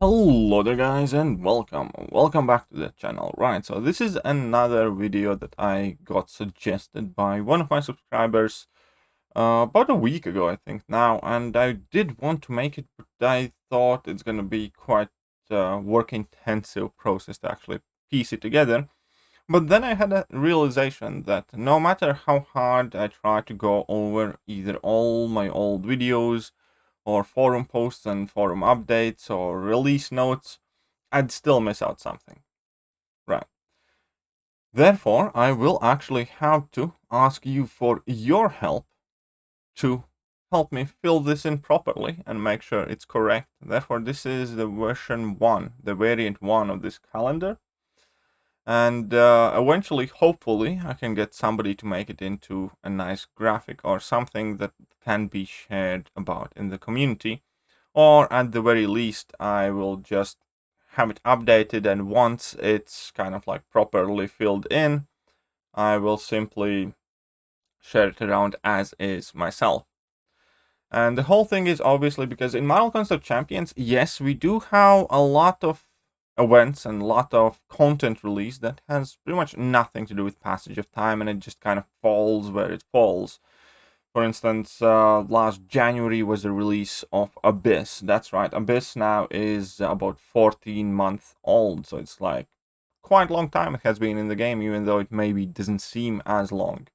Hello there guys and welcome back to the channel. Right, so this is another video that I got suggested by one of my subscribers about a week ago, I think now, and I did want to make it, but I thought it's gonna be quite work intensive process to actually piece it together. But then I had a realization that no matter how hard I try to go over either all my old videos or forum posts and forum updates or release notes, I'd still miss out something. Right. Therefore, I will actually have to ask you for your help to help me fill this in properly and make sure it's correct. Therefore, this is the version 1, the variant 1 of this calendar. And eventually, hopefully, I can get somebody to make it into a nice graphic or something that can be shared about in the community. Or at the very least, I will just have it updated, and once it's kind of like properly filled in, I will simply share it around as is myself. And the whole thing is obviously because in Marvel Concept Champions, yes, we do have a lot of events and a lot of content release that has pretty much nothing to do with passage of time, and it just kind of falls where it falls. For instance, last January was the release of Abyss. That's right, Abyss now is about 14 months old, so it's like quite a long time it has been in the game, even though it maybe doesn't seem as long.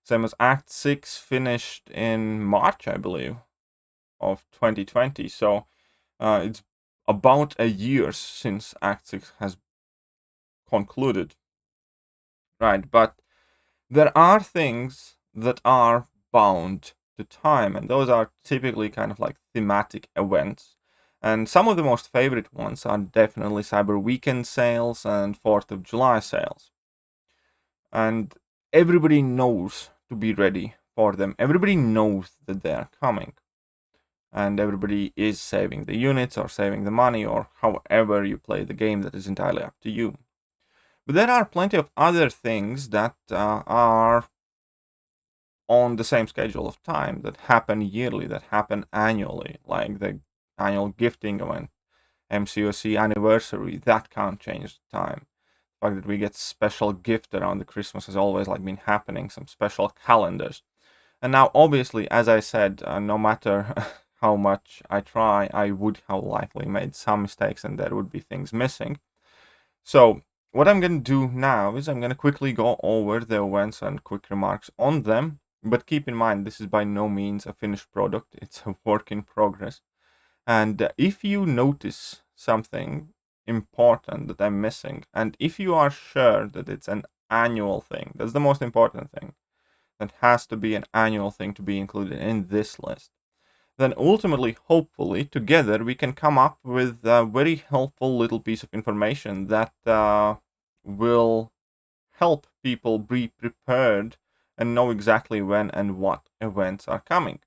Same as Act 6 finished in March, I believe, of 2020, so it's about a year since Act 6 has concluded. Right, but there are things that are bound to time, and those are typically kind of like thematic events. And some of the most favorite ones are definitely Cyber Weekend sales and 4th of July sales. And everybody knows to be ready for them. Everybody knows that they are coming. And everybody is saving the units or saving the money or however you play the game. That is entirely up to you. But there are plenty of other things that are on the same schedule of time, that happen yearly, that happen annually, like the annual gifting event, Mcoc Anniversary. That can't change the time. The fact that we get special gift around the Christmas has always like been happening, some special calendars. And now, obviously, as I said, no matter how much I try, I would have likely made some mistakes and there would be things missing. So what I'm going to do now is I'm going to quickly go over the events and quick remarks on them. But keep in mind, this is by no means a finished product. It's a work in progress. And if you notice something important that I'm missing, and if you are sure that it's an annual thing, that's the most important thing. That has to be an annual thing to be included in this list. Then ultimately, hopefully, together we can come up with a very helpful little piece of information that will help people be prepared and know exactly when and what events are coming.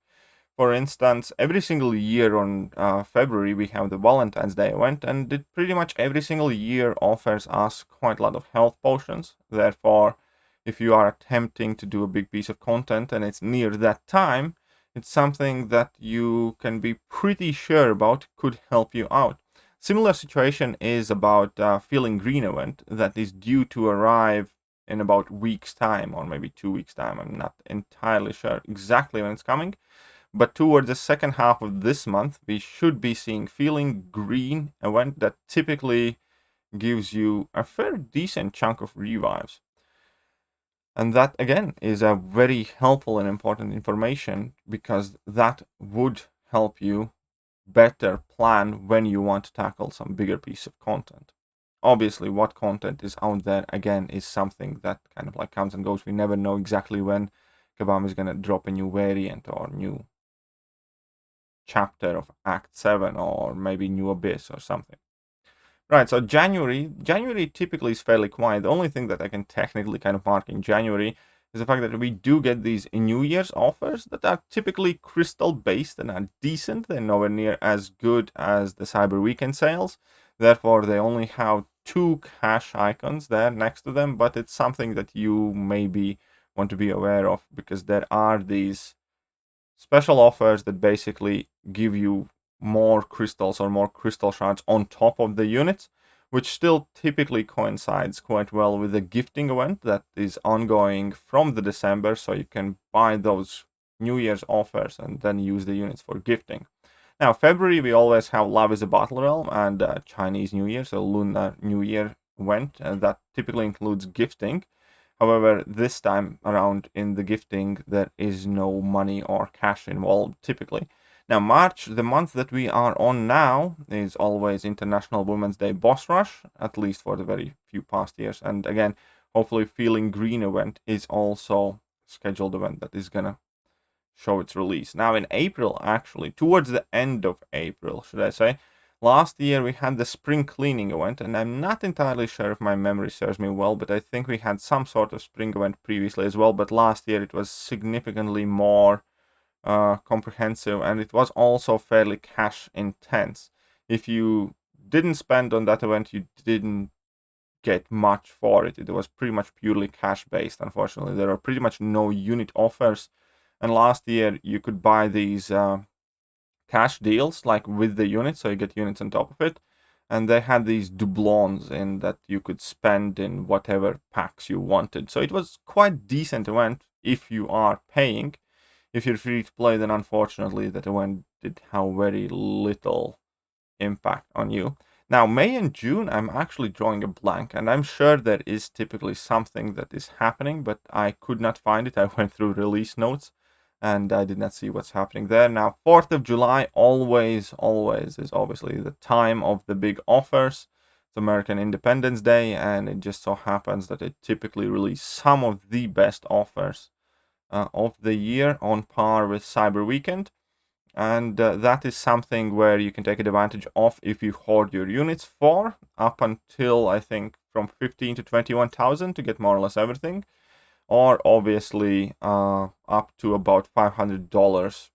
For instance, every single year on February we have the Valentine's Day event, and it pretty much every single year offers us quite a lot of health potions. Therefore, if you are attempting to do a big piece of content and it's near that time, it's something that you can be pretty sure about could help you out. Similar situation is about Feeling Green event that is due to arrive in about week's time, or maybe 2 weeks time. I'm not entirely sure exactly when it's coming, but towards the second half of this month we should be seeing Feeling Green event that typically gives you a fairly decent chunk of revives. And that again is a very helpful and important information, because that would help you better plan when you want to tackle some bigger piece of content. Obviously, what content is out there, again, is something that kind of like comes and goes. We never know exactly when Kabam is going to drop a new variant or new chapter of Act 7 or maybe new Abyss or something. Right, so January typically is fairly quiet. The only thing that I can technically kind of mark in January is the fact that we do get these New Year's offers that are typically crystal based and are decent. They're nowhere near as good as the Cyber Weekend sales. Therefore, they only have 2 cash icons there next to them, but it's something that you maybe want to be aware of, because there are these special offers that basically give you more crystals or more crystal shards on top of the units, which still typically coincides quite well with the gifting event that is ongoing from the December, so you can buy those New Year's offers and then use the units for gifting. Now, February, we always have Love is a Battle Realm and Chinese New Year, so Lunar New Year event, and that typically includes gifting. However, this time around in the gifting, there is no money or cash involved typically. Now, March, the month that we are on now, is always International Women's Day Boss Rush, at least for the very few past years. And again, hopefully Feeling Green event is also a scheduled event that is gonna show its release. Now in April, actually, towards the end of April, should I say, last year we had the spring cleaning event, and I'm not entirely sure if my memory serves me well, but I think we had some sort of spring event previously as well, but last year it was significantly more comprehensive, and it was also fairly cash intense. If you didn't spend on that event, you didn't get much for it. It was pretty much purely cash based, unfortunately. There are pretty much no unit offers, and last year you could buy these cash deals like with the units, so you get units on top of it, and they had these doublons in that you could spend in whatever packs you wanted. So it was quite decent event if you are paying. If you're free to play, then unfortunately that event did have very little impact on you. Now, May and June, I'm actually drawing a blank, and I'm sure there is typically something that is happening, but I could not find it. I went through release notes, and I did not see what's happening there. Now, 4th of July always is obviously the time of the big offers. It's American Independence Day, and it just so happens that it typically releases some of the best offers of the year on par with Cyber Weekend. And that is something where you can take advantage of if you hoard your units for up until, I think, from 15 to 21,000 to get more or less everything, or obviously up to about $500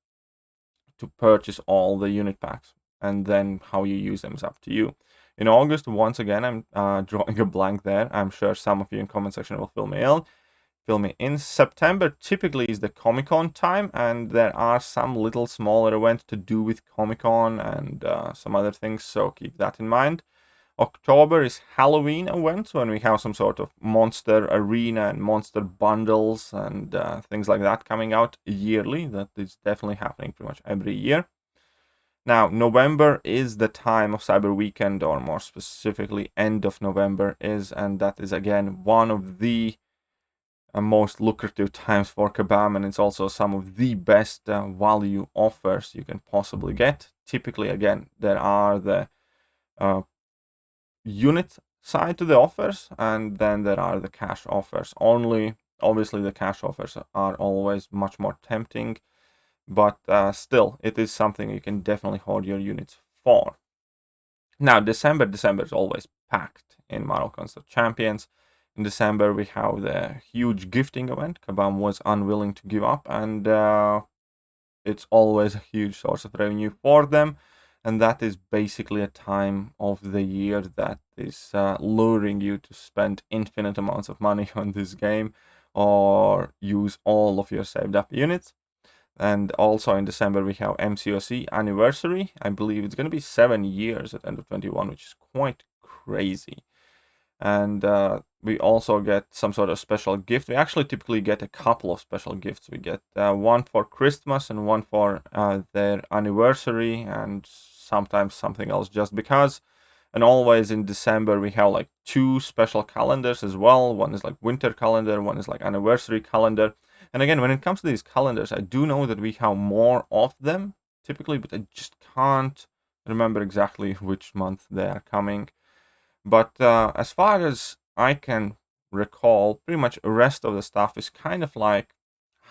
to purchase all the unit packs, and then how you use them is up to you. In August, once again, I'm drawing a blank there. I'm sure some of you in comment section will fill me in. September typically is the Comic-Con time, and there are some little smaller events to do with Comic-Con and some other things, so keep that in mind. October is Halloween events when we have some sort of monster arena and monster bundles and things like that coming out yearly. That is definitely happening pretty much every year. Now, November is the time of Cyber Weekend, or more specifically, end of November is, and that is again one of the most lucrative times for Kabam, and it's also some of the best value offers you can possibly get. Typically, again, there are the unit side to the offers, and then there are the cash offers. Only, obviously, the cash offers are always much more tempting, but still, it is something you can definitely hoard your units for. Now, December is always packed in Untitled Champions. In December, we have the huge gifting event Kabam was unwilling to give up, and it's always a huge source of revenue for them. And that is basically a time of the year that is luring you to spend infinite amounts of money on this game or use all of your saved up units. And also in December, we have Mcoc Anniversary. I believe it's going to be 7 years at end of 21, which is quite crazy. And we also get some sort of special gift. We actually typically get a couple of special gifts. We get one for Christmas and one for their anniversary, and sometimes something else just because. And always in December, we have like 2 special calendars as well. One is like winter calendar, one is like anniversary calendar. And again, when it comes to these calendars, I do know that we have more of them typically, but I just can't remember exactly which month they are coming. But as far as I can recall, pretty much the rest of the stuff is kind of like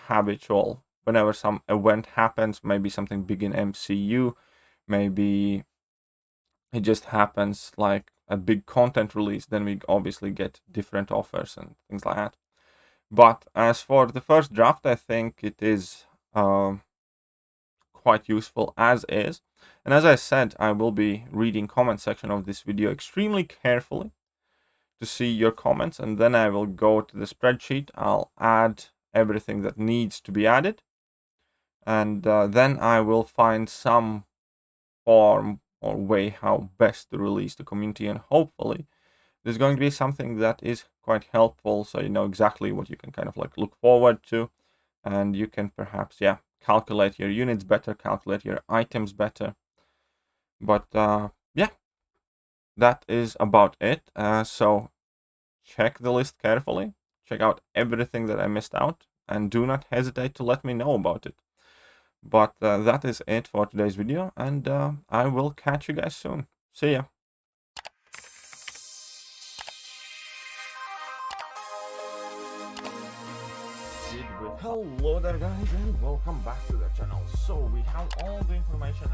habitual. Whenever some event happens, maybe something big in MCU, maybe it just happens like a big content release, then we obviously get different offers and things like that. But as for the first draft, I think it is quite useful as is. And as I said, I will be reading comment section of this video extremely carefully to see your comments, and then I will go to the spreadsheet. I'll add everything that needs to be added, and then I will find some form or way how best to release the community, and hopefully there's going to be something that is quite helpful, so you know exactly what you can kind of like look forward to, and you can perhaps, yeah, calculate your units better, calculate your items better. But yeah, that is about it. So check the list carefully, check out everything that I missed out, and do not hesitate to let me know about it. But that is it for today's video, and I will catch you guys soon. See ya. Hello there guys, and welcome back to the channel. So we have all the information